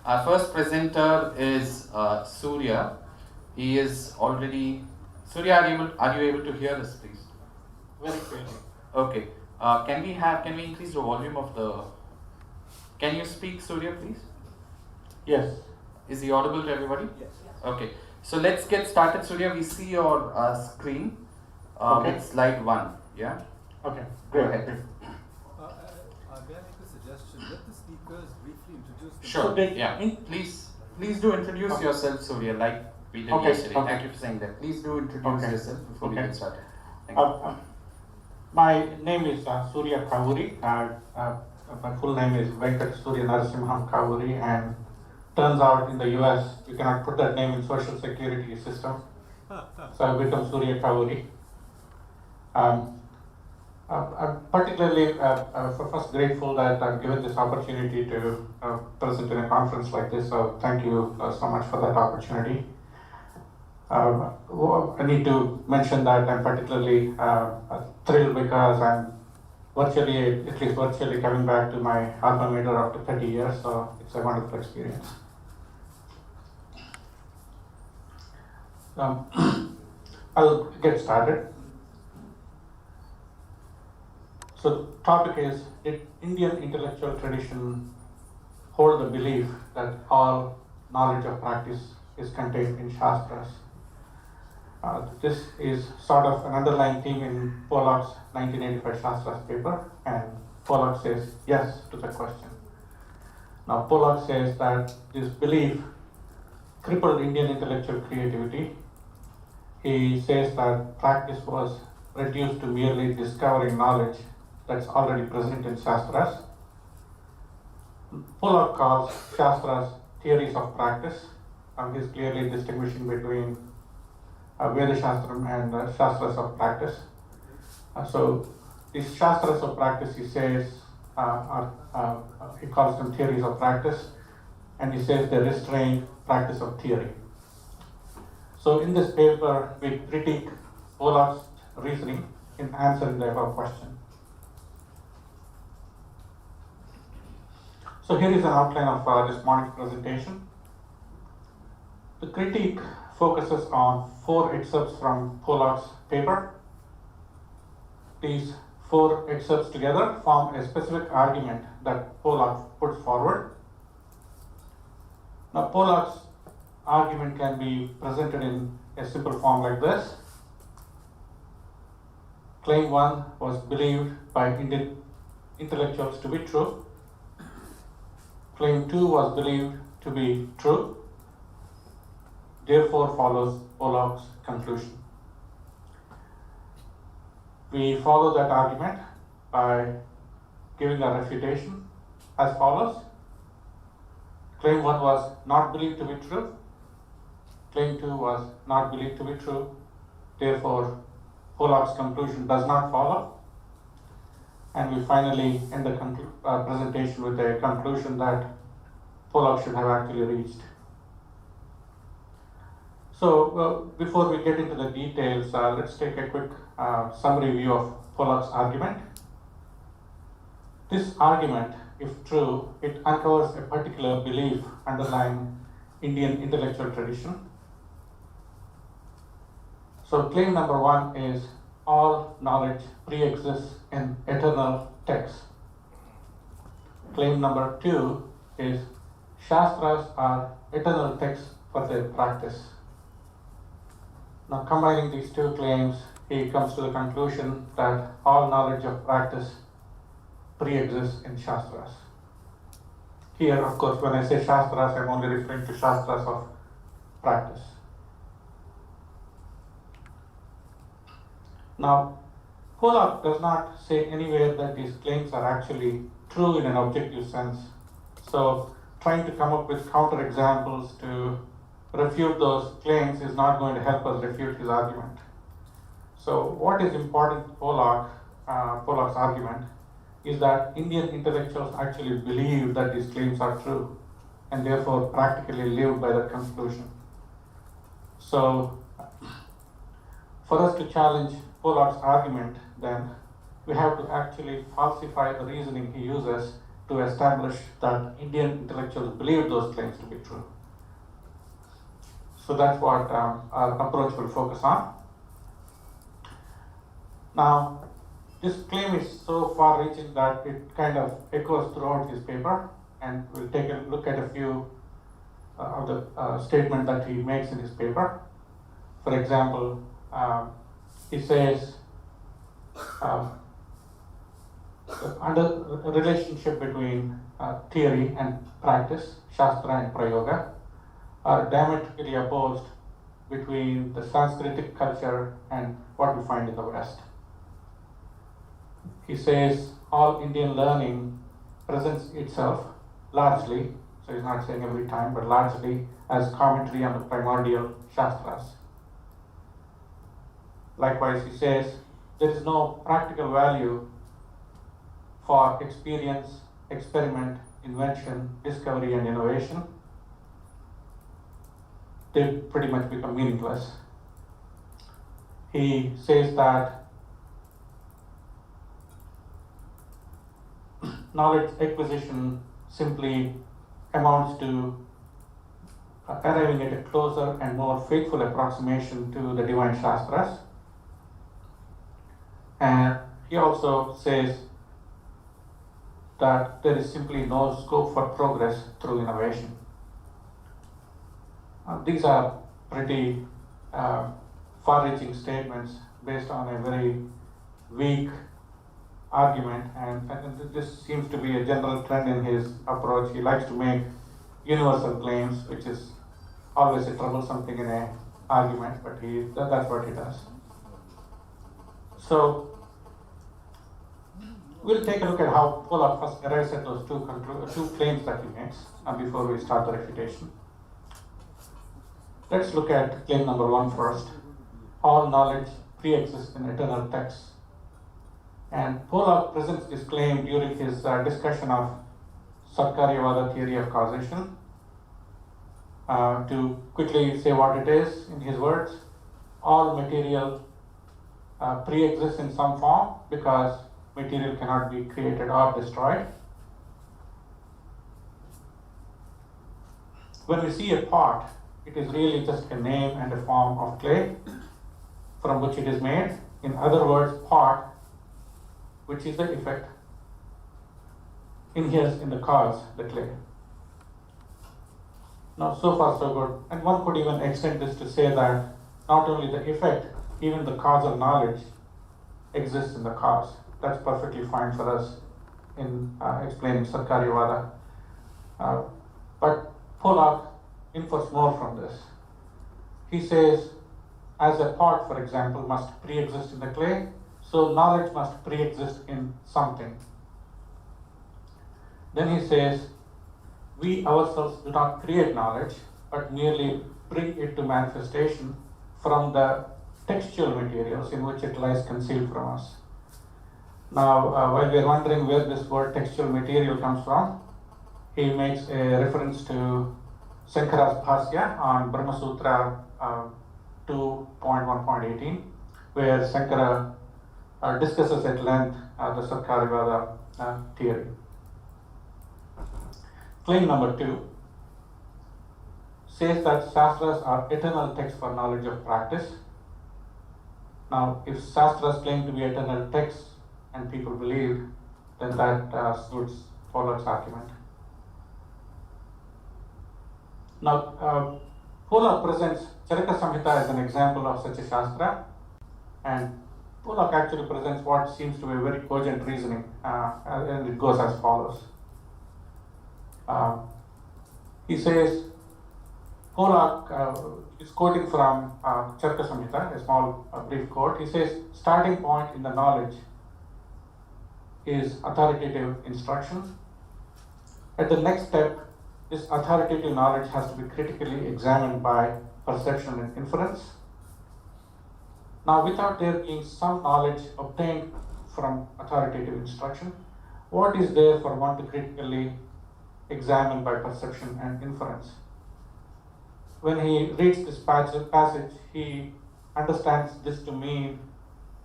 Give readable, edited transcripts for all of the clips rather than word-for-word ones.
Our first presenter is Surya. He is already. Surya, are you able to hear us, please? Very clearly. Okay. Can we increase the volume of the? Can you speak, Surya, please? Yes. Is he audible to everybody? Yes. Okay. So let's get started, Surya. We see your screen Okay. with slide 1. Yeah. Okay. Go Great. ahead. Great. May I make a suggestion? Let the speakers briefly introduce themselves. Sure. So they- Yeah. Please do introduce Okay. yourself, Surya, like we did Okay, yesterday. okay. Thank you for saying that. Please do introduce Okay. yourself before we Okay. get started. Thank you. My name is Surya Kavuri. My full name is Venkat Surya Narasimham Kavuri, and turns out in the US you cannot put that name in social security system, so I become Surya Kavuri. I'm particularly first grateful that I'm given this opportunity to present in a conference like this, so thank you so much for that opportunity. I need to mention that I'm particularly thrilled because I'm at least virtually coming back to my alma mater after 30 years, so it's a wonderful experience. I'll get started. So the topic is, did Indian intellectual tradition hold the belief that all knowledge of practice is contained in Shastras? This is sort of an underlying theme in Pollock's 1985 Sastras paper, and Pollock says yes to the question. Now Pollock says that this belief crippled Indian intellectual creativity. He says that practice was reduced to merely discovering knowledge that's already present in Shastras. Pollock calls Shastras theories of practice, and he's clearly distinguishing between Veda Shastram and Shastras of practice. So these Shastras of practice, he says, he calls them theories of practice, and he says they restrain practice of theory. So in this paper, we critique Pollock's reasoning in answering the above question. So here is an outline of this morning's presentation. The critique focuses on 4 excerpts from Pollock's paper. These 4 excerpts together form a specific argument that Pollock puts forward. Now Pollock's argument can be presented in a simple form like this. Claim 1 was believed by Indian intellectuals to be true. Claim 2 was believed to be true. Therefore follows Pollock's conclusion. We follow that argument by giving a refutation as follows. Claim 1 was not believed to be true. Claim 2 was not believed to be true. Therefore, Pollock's conclusion does not follow. And we finally end the presentation with a conclusion that Pollock should have actually reached. So before we get into the details, let's take a quick summary view of Pollock's argument. This argument, if true, it uncovers a particular belief underlying Indian intellectual tradition. So claim number 1 is all knowledge pre-exists in eternal texts. Claim number 2 is Shastras are eternal texts for their practice. Now combining these 2 claims, he comes to the conclusion that all knowledge of practice pre-exists in Shastras. Here, of course, when I say Shastras, I'm only referring to Shastras of practice. Now, Pollock does not say anywhere that these claims are actually true in an objective sense. So, trying to come up with counterexamples to refute those claims is not going to help us refute his argument. So, what is important to Pollock's argument is that Indian intellectuals actually believe that these claims are true and therefore practically live by that conclusion. So, for us to challenge Pollock's argument, then we have to actually falsify the reasoning he uses to establish that Indian intellectuals believe those claims to be true. So that's what our approach will focus on. Now, this claim is so far-reaching that it kind of echoes throughout his paper, and we'll take a look at a few of the statements that he makes in his paper. For example, he says, under a relationship between theory and practice, Shastra and Prayoga, are diametrically opposed between the Sanskritic culture and what we find in the West. He says all Indian learning presents itself largely, so he's not saying every time, but largely as commentary on the primordial Shastras. Likewise, he says there is no practical value for experience, experiment, invention, discovery, and innovation. They pretty much become meaningless. He says that knowledge acquisition simply amounts to arriving at a closer and more faithful approximation to the divine Shastras. And he also says that there is simply no scope for progress through innovation. These are pretty far-reaching statements based on a very weak argument, and this seems to be a general trend in his approach. He likes to make universal claims, which is always a troublesome thing in an argument, but that's what he does. So we'll take a look at how Pollock first arrives at those two claims that he makes before we start the refutation. Let's look at claim number 1 first. All knowledge pre-exists in eternal texts. And Pollock presents this claim during his discussion of Sarkaryavada theory of causation. To quickly say what it is in his words, all material pre-exists in some form because material cannot be created or destroyed. When we see a pot, it is really just a name and a form of clay from which it is made. In other words, pot, which is the effect, inheres in the cause, the clay. Now, so far so good. And one could even extend this to say that not only the effect, even the cause of knowledge exists in the cause. That's perfectly fine for us in explaining Sarkaryavada. But Pollock infers more from this. He says, as a pot, for example, must pre-exist in the clay, so knowledge must pre-exist in something. Then he says, we ourselves do not create knowledge, but merely bring it to manifestation from the textual materials in which it lies concealed from us. Now, while we are wondering where this word textual material comes from, he makes a reference to Shankara's Bhasya on Brahma Sutra 2.1.18, where Shankara discusses at length the Sarkaryavada theory. Claim number 2 says that Sastras are eternal texts for knowledge of practice. Now, if Sastras claim to be eternal texts and people believe, then that suits Pollock's argument. Now, Pollock presents Charaka Samhita as an example of such a Shastra, and Pollock actually presents what seems to be very cogent reasoning, and it goes as follows. He says, Pollock is quoting from Charaka Samhita, a small brief quote. He says, starting point in the knowledge is authoritative instruction. At the next step, this authoritative knowledge has to be critically examined by perception and inference. Now, without there being some knowledge obtained from authoritative instruction, what is there for one to critically examine by perception and inference? When he reads this passage, he understands this to mean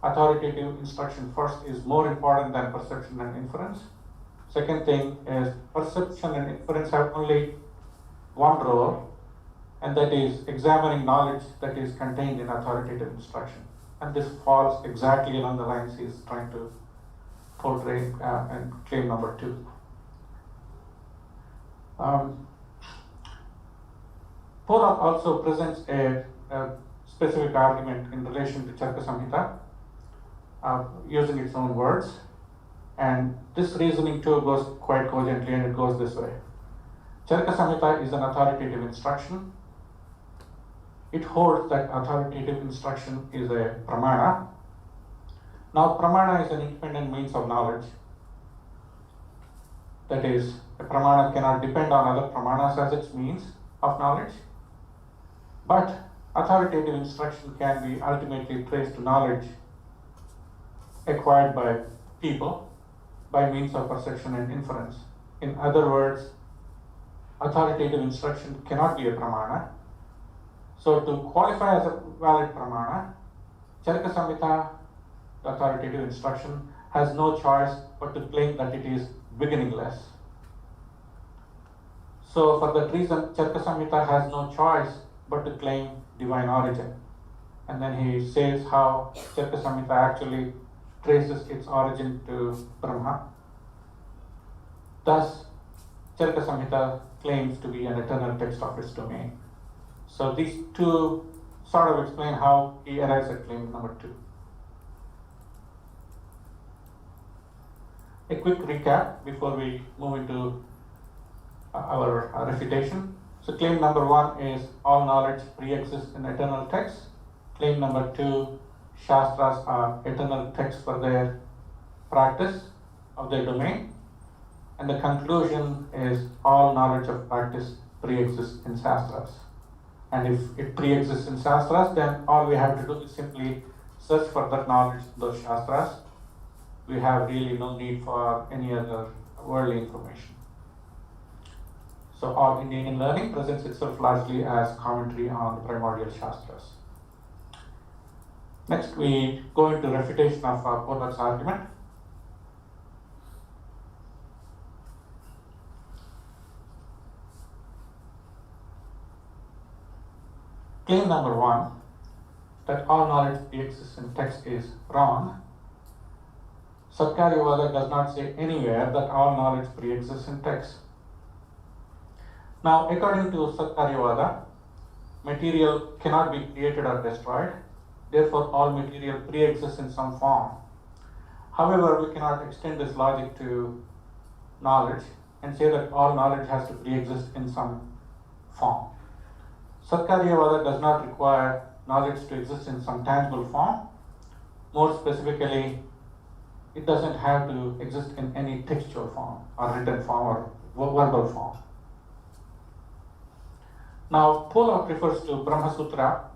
authoritative instruction first is more important than perception and inference. Second thing is perception and inference have only one role, and that is examining knowledge that is contained in authoritative instruction. And this falls exactly along the lines he is trying to portray in claim number 2. Pollock also presents a specific argument in relation to Charka Samhita using its own words. And this reasoning too goes quite cogently, and it goes this way. Charka Samhita is an authoritative instruction. It holds that authoritative instruction is a pramana. Now, pramana is an independent means of knowledge. That is, a pramana cannot depend on other pramanas as its means of knowledge. But authoritative instruction can be ultimately traced to knowledge acquired by people by means of perception and inference. In other words, authoritative instruction cannot be a pramana. So to qualify as a valid pramana, Charka Samhita, the authoritative instruction, has no choice but to claim that it is beginningless. So for that reason, Charka Samhita has no choice but to claim divine origin. And then he says how Charka Samhita actually traces its origin to Brahma. Thus, Charka Samhita claims to be an eternal text of its domain. So these two sort of explain how he arrives at claim number 2. A quick recap before we move into our refutation. So claim number 1 is all knowledge pre-exists in eternal texts. Claim number 2, Shastras are eternal texts for their practice of their domain. And the conclusion is all knowledge of practice pre-exists in Sastras. And if it pre-exists in Sastras, then all we have to do is simply search for that knowledge in those Shastras. We have really no need for any other worldly information. So all Indian learning presents itself largely as commentary on the primordial Shastras. Next, we go into refutation of Pollock's argument. Claim number 1, that all knowledge pre-exists in text, is wrong. Satkaryavada does not say anywhere that all knowledge pre-exists in text. Now, according to Satkaryavada, material cannot be created or destroyed. Therefore, all material pre-exists in some form. However, we cannot extend this logic to knowledge and say that all knowledge has to pre-exist in some form. Satkaryavada does not require knowledge to exist in some tangible form. More specifically, it doesn't have to exist in any textual form or written form or verbal form. Now, Pollock refers to Brahma Sutra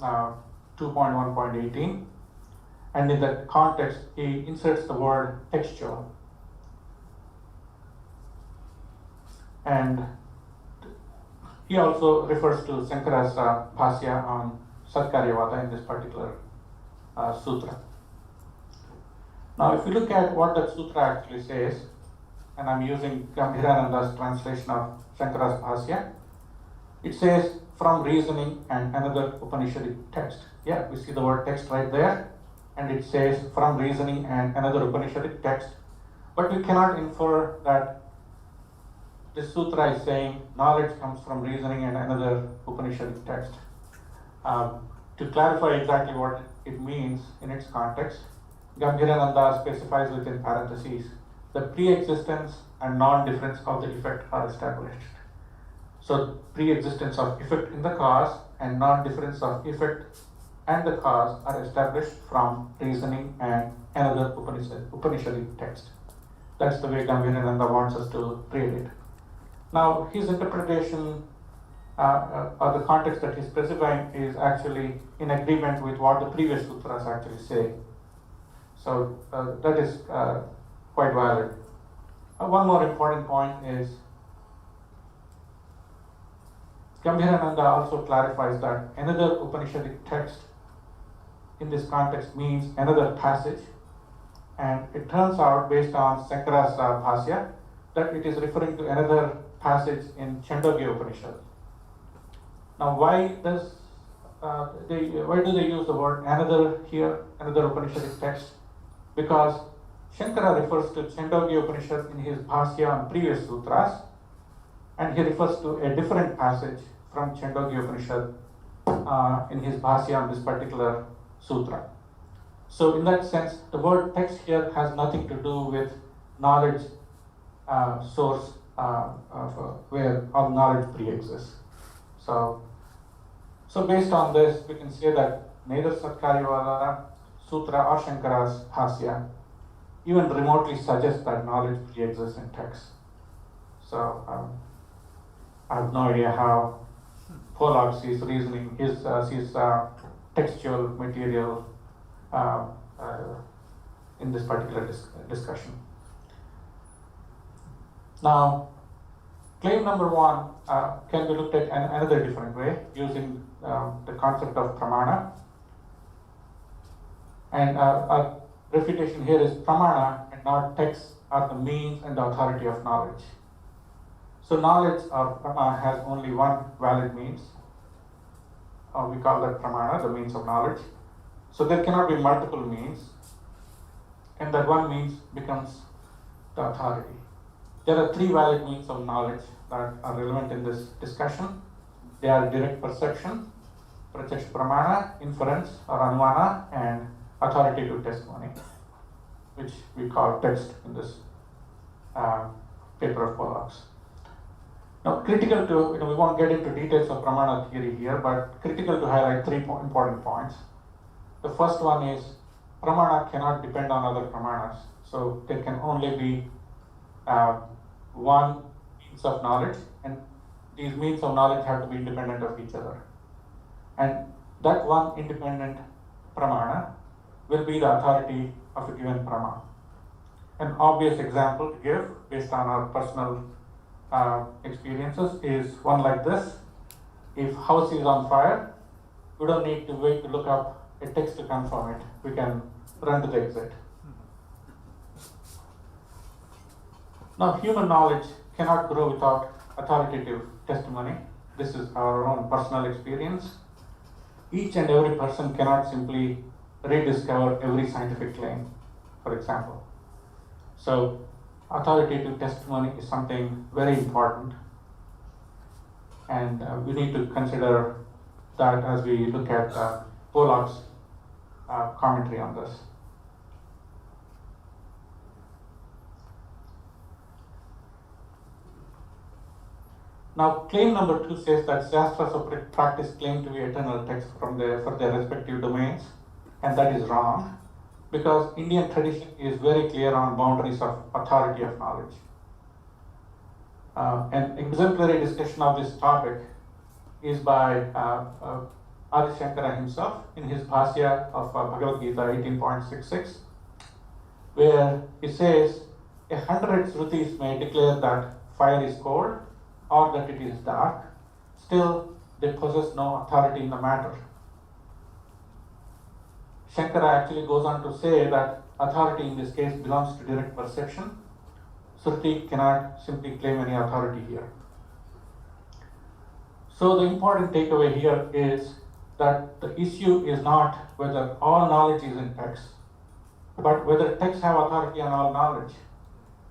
2.1.18, and in that context, he inserts the word textual. And he also refers to Shankara's Bhasya on Satkaryavada in this particular sutra. Now, if you look at what that sutra actually says, and I'm using Gambhirananda's translation of Shankara's Bhasya, it says from reasoning and another Upanishadic text. Yeah, we see the word text right there, and it says from reasoning and another Upanishadic text, but we cannot infer that this sutra is saying knowledge comes from reasoning and another Upanishadic text. To clarify exactly what it means in its context, Gambhirananda specifies within parentheses the pre-existence and non-difference of the effect are established. So pre-existence of effect in the cause and non-difference of effect and the cause are established from reasoning and another Upanishadic text. That's the way Gambhirananda wants us to read it. Now, his interpretation or the context that he's specifying is actually in agreement with what the previous sutras actually say. So that is quite valid. One more important point is Gambhirananda also clarifies that another Upanishadic text in this context means another passage, and it turns out based on Shankara's Bhasya that it is referring to another passage in Chandogya Upanishad. Now, why do they use the word another here, another Upanishadic text? Because Shankara refers to Chandogya Upanishad in his Bhashya on previous sutras, and he refers to a different passage from Chandogya Upanishad in his Bhashya on this particular sutra. So, in that sense, the word text here has nothing to do with knowledge source of where all knowledge pre-exists. So based on this, we can say that neither Satkaryavada Sutra or Shankara's Bhashya even remotely suggests that knowledge pre-exists in text. So I have no idea how Pollock sees reasoning, sees textual material in this particular discussion. Now, claim number one can be looked at another different way using the concept of pramana. And our refutation here is pramana and not text are the means and the authority of knowledge. So knowledge or pramana has only one valid means. We call that pramana, the means of knowledge. So there cannot be multiple means, and that one means becomes the authority. There are three valid means of knowledge that are relevant in this discussion. They are direct perception, pratyaksha pramana, inference or anumana, and authoritative testimony, which we call text in this paper of Pollock's. Now, critical to, we won't get into details of pramana theory here, but critical to highlight three important points. The first one is pramana cannot depend on other pramanas. So there can only be one means of knowledge, and these means of knowledge have to be independent of each other. And that one independent pramana will be the authority of a given prama. An obvious example to give based on our personal experiences is one like this. If house is on fire, we don't need to wait to look up a text to confirm it. We can run to the exit. Now, human knowledge cannot grow without authoritative testimony. This is our own personal experience. Each and every person cannot simply rediscover every scientific claim, for example. So, authoritative testimony is something very important, and we need to consider that as we look at Pollock's commentary on this. Now, claim number 2 says that Sastras of practice claim to be eternal texts for their respective domains, and that is wrong, because Indian tradition is very clear on boundaries of authority of knowledge. An exemplary discussion of this topic is by Adi Shankara himself in his Bhashya of Bhagavad Gita 18.66, where he says, 100 Shrutis may declare that fire is cold or that it is dark, still they possess no authority in the matter. Shankara actually goes on to say that authority in this case belongs to direct perception. Shruti cannot simply claim any authority here. So the important takeaway here is that the issue is not whether all knowledge is in text, but whether texts have authority on all knowledge.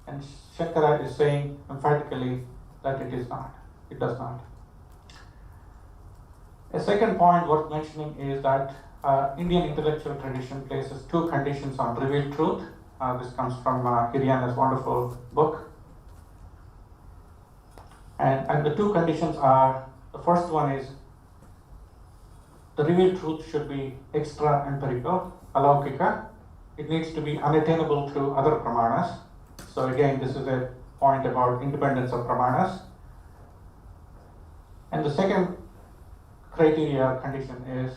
And Shankara is saying emphatically that it is not. It does not. A second point worth mentioning is that Indian intellectual tradition places two conditions on revealed truth. This comes from Hiriana's wonderful book. And the two conditions are, the first one is the revealed truth should be extra empirical, alaukika. It needs to be unattainable through other pramanas. So again, this is a point about independence of pramanas. And the second criteria or condition is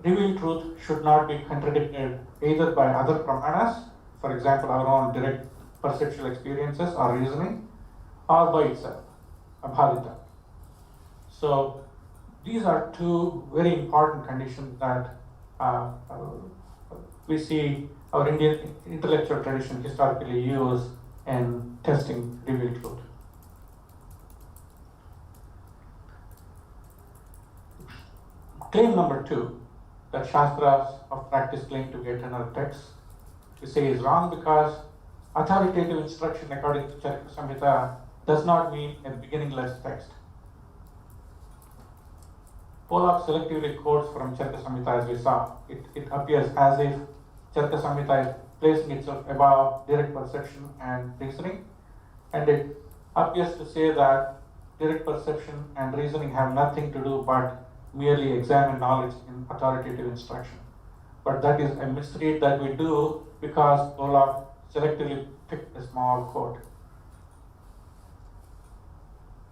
revealed truth should not be contradicted either by other pramanas, for example, our own direct perceptual experiences or reasoning, or by itself, abhadita. So these are two very important conditions that we see our Indian intellectual tradition historically use and testing revealed truth. Claim number 2, that Shastras of practice claim to be eternal texts, we say is wrong because authoritative instruction according to Charaka Samhita does not mean a beginningless text. Pollock selectively quotes from Charaka Samhita as we saw. It appears as if Charaka Samhita is placing itself above direct perception and reasoning, and it appears to say that direct perception and reasoning have nothing to do but merely examine knowledge in authoritative instruction. But that is a misread that we do because Pollock selectively picked a small quote.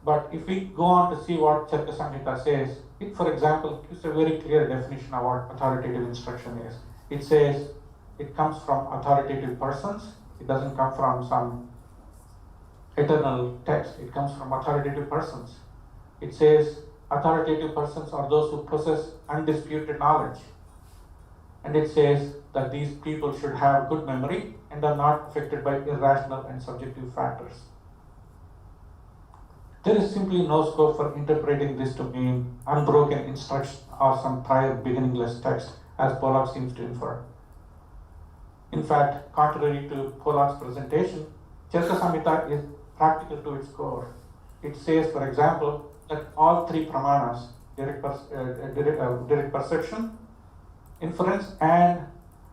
But if we go on to see what Charaka Samhita says, it, for example, gives a very clear definition of what authoritative instruction is. It says it comes from authoritative persons. It doesn't come from some eternal text. It comes from authoritative persons. It says authoritative persons are those who possess undisputed knowledge. And it says that these people should have good memory and are not affected by irrational and subjective factors. There is simply no scope for interpreting this to mean unbroken instruction or some prior beginningless text, as Pollock seems to infer. In fact, contrary to Pollock's presentation, Charaka Samhita is practical to its core. It says, for example, that all three pramanas, direct perception, inference, and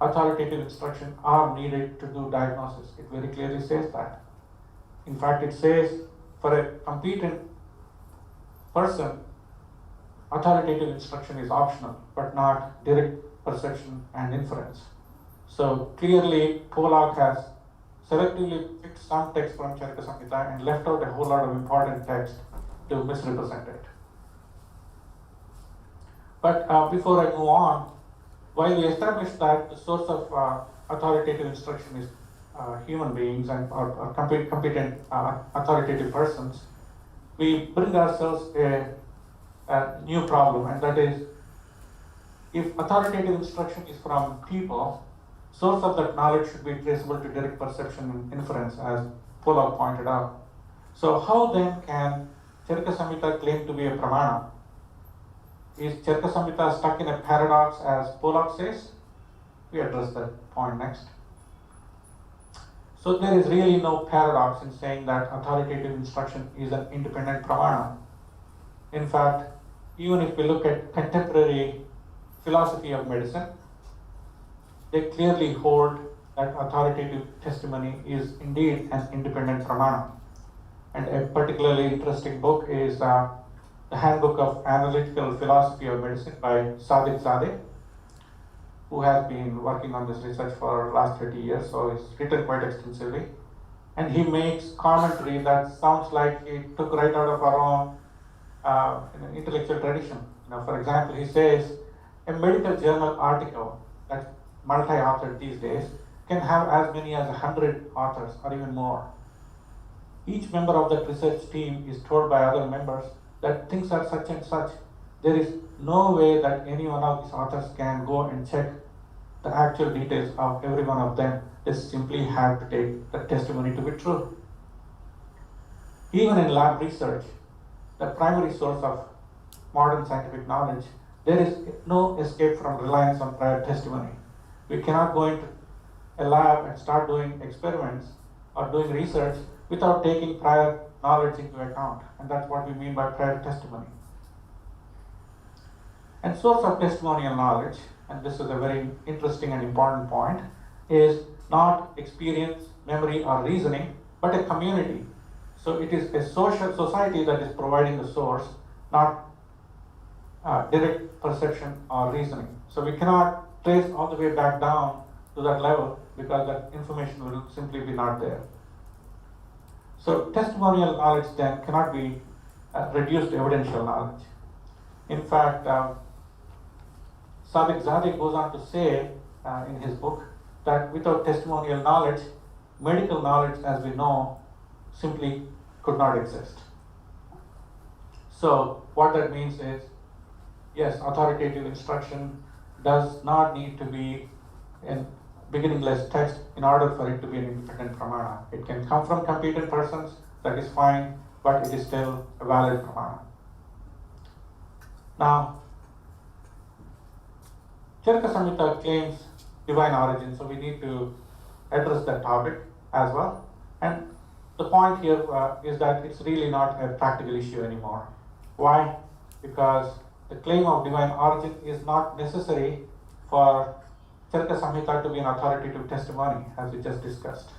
authoritative instruction are needed to do diagnosis. It very clearly says that. In fact, it says for a competent person, authoritative instruction is optional, but not direct perception and inference. So clearly, Pollock has selectively picked some text from Charaka Samhita and left out a whole lot of important text to misrepresent it. But before I move on, while we establish that the source of authoritative instruction is human beings and or competent authoritative persons, we bring ourselves a new problem, and that is, if authoritative instruction is from people, source of that knowledge should be traceable to direct perception and inference, as Pollock pointed out. So how then can Charaka Samhita claim to be a pramana? Is Charaka Samhita stuck in a paradox, as Pollock says? We address that point next. So there is really no paradox in saying that authoritative instruction is an independent pramana. In fact, even if we look at contemporary philosophy of medicine, they clearly hold that authoritative testimony is indeed an independent pramana. And a particularly interesting book is the Handbook of Analytical Philosophy of Medicine by Sadiq Zadeh, who has been working on this research for the last 30 years, so he's written quite extensively. And he makes commentary that sounds like he took right out of our own intellectual tradition. For example, he says a medical journal article that's multi-authored these days can have as many as 100 authors or even more. Each member of that research team is told by other members that things are such and such. There is no way that any one of these authors can go and check the actual details of every one of them. They simply have to take the testimony to be true. Even in lab research, the primary source of modern scientific knowledge, there is no escape from reliance on prior testimony. We cannot go into a lab and start doing experiments or doing research without taking prior knowledge into account, and that's what we mean by prior testimony. And source of testimonial knowledge, and this is a very interesting and important point, is not experience, memory, or reasoning, but a community. So it is a social society that is providing the source, not direct perception or reasoning. So we cannot trace all the way back down to that level because that information will simply be not there. So testimonial knowledge then cannot be reduced to evidential knowledge. In fact, Sadiq Zadeh goes on to say in his book that without testimonial knowledge, medical knowledge as we know simply could not exist. So what that means is, yes, authoritative instruction does not need to be beginningless text in order for it to be an independent pramana. It can come from competent persons, that is fine, but it is still a valid pramana. Now, Charaka Samhita claims divine origin, so we need to address that topic as well. And the point here is that it's really not a practical issue anymore. Why? Because the claim of divine origin is not necessary for Charaka Samhita to be an authoritative testimony, as we just discussed.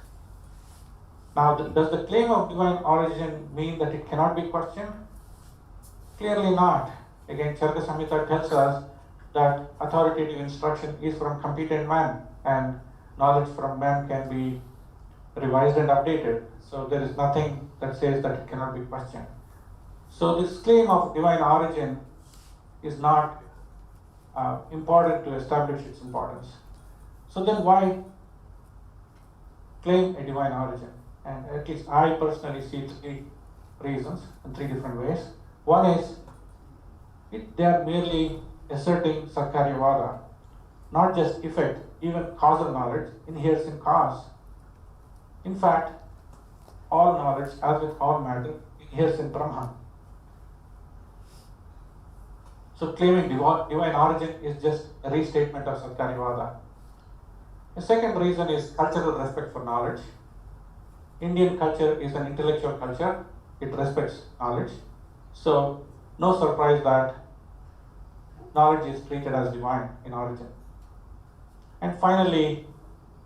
Now, does the claim of divine origin mean that it cannot be questioned? Clearly not. Again, Charaka Samhita tells us that authoritative instruction is from competent men, and knowledge from men can be revised and updated. So there is nothing that says that it cannot be questioned. So this claim of divine origin is not important to establish its importance. So then why claim a divine origin? And at least I personally see three reasons in three different ways. One is they are merely asserting Sarkaryavada, not just effect, even causal knowledge inheres in cause. In fact, all knowledge, as with all matter, inheres in Brahman. So claiming divine origin is just a restatement of Sarkaryavada. The second reason is cultural respect for knowledge. Indian culture is an intellectual culture, it respects knowledge. So no surprise that knowledge is treated as divine in origin. And finally,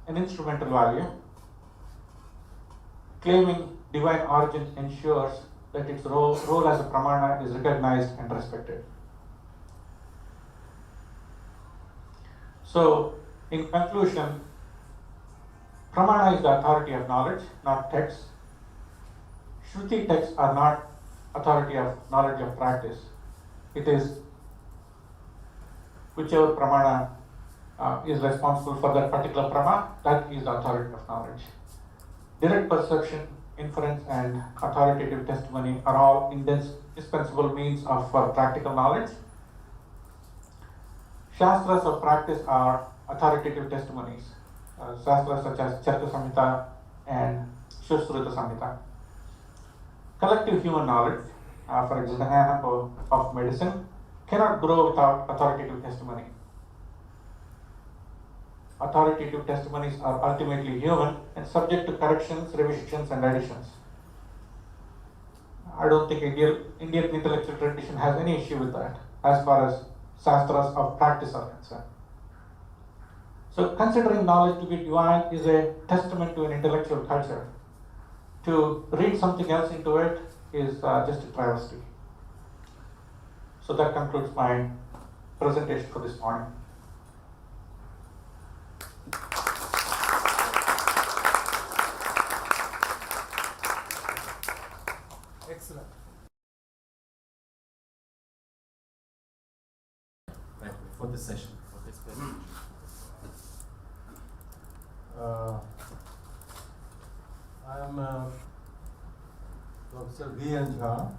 an instrumental value. Claiming divine origin ensures that its role as a pramana is recognized and respected. So, in conclusion, pramana is the authority of knowledge, not text. Shruti texts are not authority of knowledge of practice. It is whichever pramana is responsible for that particular prama, that is the authority of knowledge. Direct perception, inference, and authoritative testimony are all indispensable means of practical knowledge. Shastras of practice are authoritative testimonies. Sastras such as Charaka Samhita and Shusruta Samhita. Collective human knowledge, for example, of medicine, cannot grow without authoritative testimony. Authoritative testimonies are ultimately human and subject to corrections, revisions, and additions. I don't think Indian intellectual tradition has any issue with that as far as Sastras of practice are concerned. So considering knowledge to be divine is a testament to an intellectual culture. To read something else into it is just a travesty. So that concludes my presentation for this morning. Excellent. Right, for this session, for this presentation. I am Professor V.N. Jha.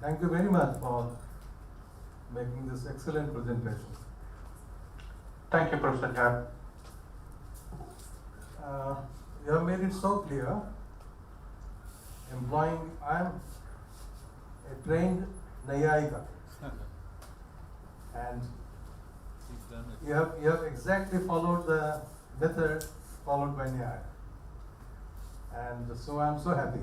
Thank you very much for making this excellent presentation. Thank you, Professor Jha. You have made it so clear. I am a trained Nayayika, and you have exactly followed the method followed by Nyaya, and so I am so happy.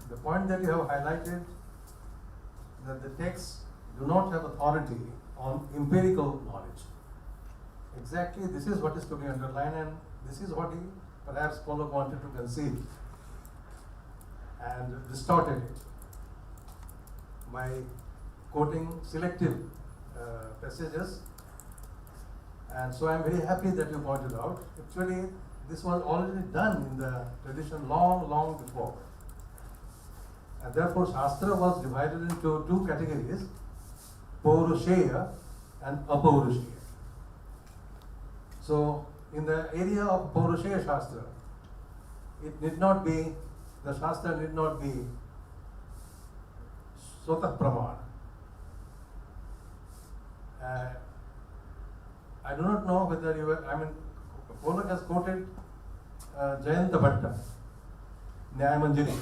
The point that you have highlighted, that the texts do not have authority on empirical knowledge. Exactly, this is what is to be underlined, and this is what he perhaps Pollock wanted to conceal and distorted it by quoting selective passages. And so I am very happy that you pointed out. Actually, this was already done in the tradition long before. And therefore, Shastra was divided into two categories, Paurusheya and Apaurusheya. So, in the area of Paurusheya Shastra, the Shastra need not be Swatah Pramana. I do not know whether you were, I mean, Pollock has quoted Jayanta Bhatta, Nyayamanjari.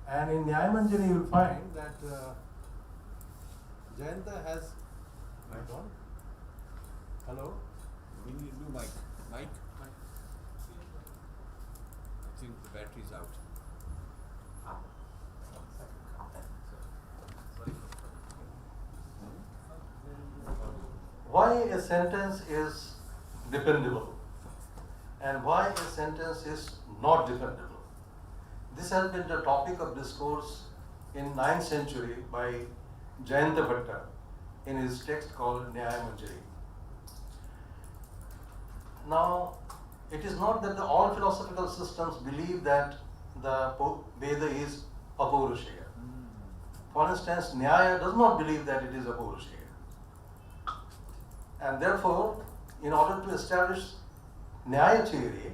And in Nyayamanjari you will find that Jayanta has, mic on? Hello? We need a new mic. Mic? I think the battery's out. Why a sentence is dependable and why a sentence is not dependable. This has been the topic of discourse in 9th century by Jayanta Bhatta in his text called Nyayamanjari. Now, it is not that all philosophical systems believe that the Veda is apaurushaya. For instance, Nyaya does not believe that it is apaurushaya. And therefore, in order to establish Nyaya theory,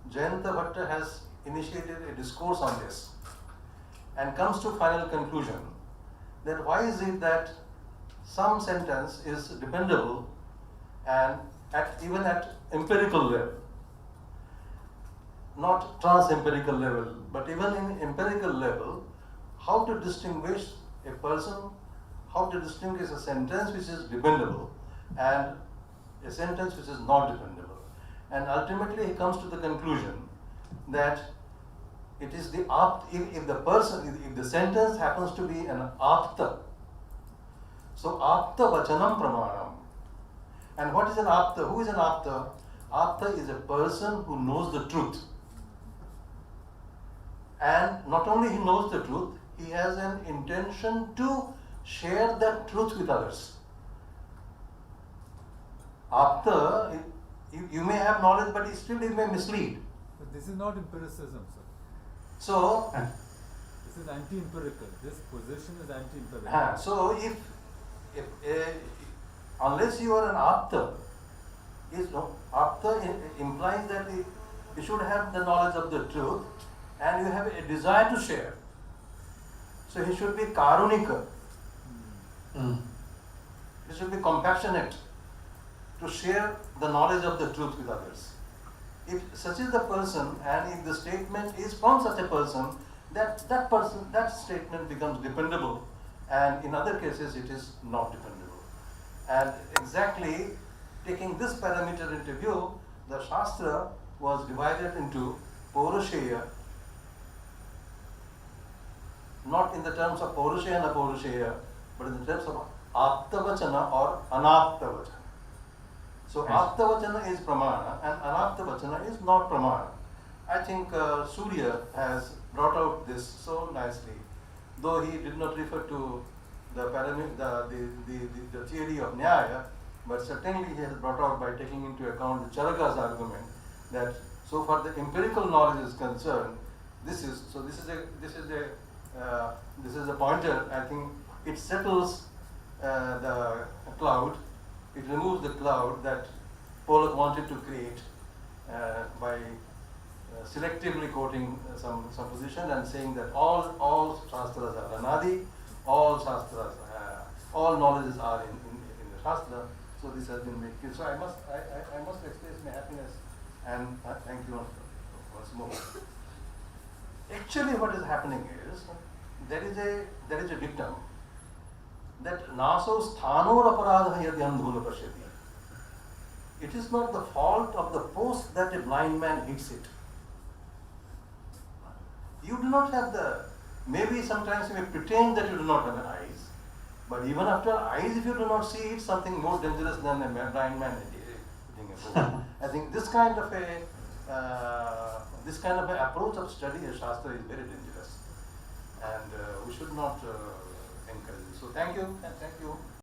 Jayanta Bhatta has initiated a discourse on this and comes to final conclusion that why is it that some sentence is dependable and even at empirical level, not trans-empirical level, but even in empirical level, how to distinguish a person, how to distinguish a sentence which is dependable and a sentence which is not dependable. And ultimately he comes to the conclusion that it is the if the sentence happens to be an apta, so apta vachanam pramanam. And what is an apta? Who is an apta? Apta is a person who knows the truth. And not only he knows the truth, he has an intention to share that truth with others. Apta, you may have knowledge, but still it may mislead. But this is not empiricism, sir. So, This is anti-empirical. This position is anti-empirical. so if unless you are an apta, apta implies that you should have the knowledge of the truth and you have a desire to share. So he should be karunika. He should be compassionate to share the knowledge of the truth with others. If such is the person and if the statement is from such a person, that statement becomes dependable, and in other cases it is not dependable. And exactly taking this parameter into view, the Shastra was divided into Paurushaya, not in the terms of Paurushaya and Apaurushaya, but in the terms of Aptavachana or Anaptavachana. So Aptavachana is Pramana and Anaptavachana is not Pramana. I think Surya has brought out this so nicely, though he did not refer to the theory of Nyaya, but certainly he has brought out by taking into account the Charaka's argument that so far the empirical knowledge is concerned, this is a pointer. I think it settles the cloud. It removes the cloud that Pollock wanted to create by selectively quoting some position and saying that all Shastras are Anadi, all Shastras, all knowledges are in the Shastra. So this has been made clear. So I must express my happiness and thank you once more. Actually, what is happening is there is a dictum that naso sthanor aparadha yadi andhula pashyati. It is not the fault of the post that a blind man hits it. You do not have maybe sometimes you may pretend that you do not have eyes, but even after eyes, if you do not see, it's something more dangerous than a blind man hitting a post. I think this kind of an approach of study of Shastra is very dangerous, and we should not encourage it. So thank you and thank you.